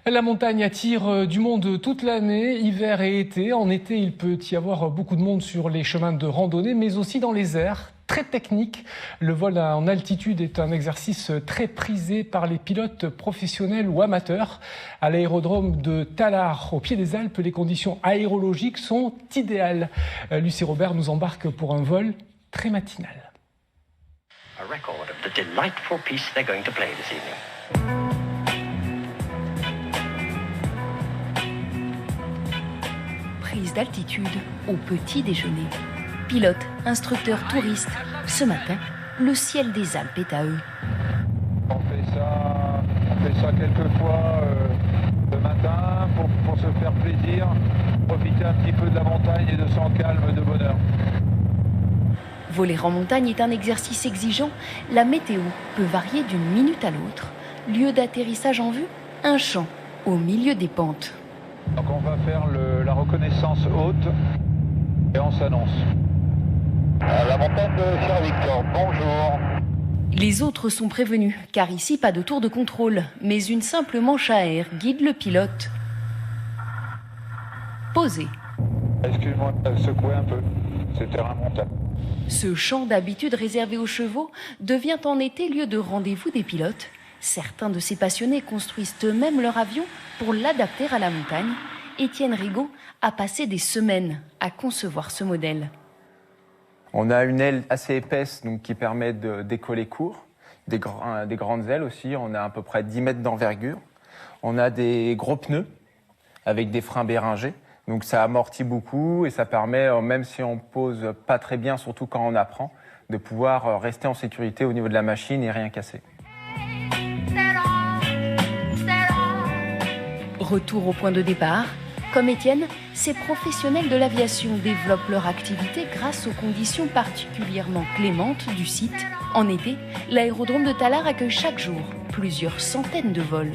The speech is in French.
La montagne attire du monde toute l'année, hiver et été. En été, il peut y avoir beaucoup de monde sur les chemins de randonnée, mais aussi dans les airs. Très technique. Le vol en altitude est un exercice très prisé par les pilotes professionnels ou amateurs. À l'aérodrome de Tallard, au pied des Alpes, les conditions aérologiques sont idéales. Lucie Robert nous embarque pour un vol très matinal. A record of the delightful piece they're going to play this evening. Prise d'altitude au petit déjeuner. Pilote, instructeur, touriste. Ce matin, le ciel des Alpes est à eux. On fait ça quelques fois le matin pour se faire plaisir, profiter un petit peu de la montagne et de son calme de bonheur. Voler en montagne est un exercice exigeant. La météo peut varier d'une minute à l'autre. Lieu d'atterrissage en vue, un champ au milieu des pentes. Donc on va faire la reconnaissance haute et on s'annonce. La montagne de Cher-Victor, bonjour. Les autres sont prévenus, car ici pas de tour de contrôle, mais une simple manche à air guide le pilote. Posé. Excuse-moi de secouer un peu, c'est terrain montagne. Ce champ d'habitude réservé aux chevaux devient en été lieu de rendez-vous des pilotes. Certains de ces passionnés construisent eux-mêmes leur avion pour l'adapter à la montagne. Étienne Rigaud a passé des semaines à concevoir ce modèle. On a une aile assez épaisse donc, qui permet de décoller court, des grandes ailes aussi, on a à peu près 10 mètres d'envergure. On a des gros pneus avec des freins Béringer, donc ça amortit beaucoup et ça permet, même si on pose pas très bien, surtout quand on apprend, de pouvoir rester en sécurité au niveau de la machine et rien casser. Retour au point de départ. Comme Étienne, ces professionnels de l'aviation développent leur activité grâce aux conditions particulièrement clémentes du site. En été, l'aérodrome de Tallard accueille chaque jour plusieurs centaines de vols.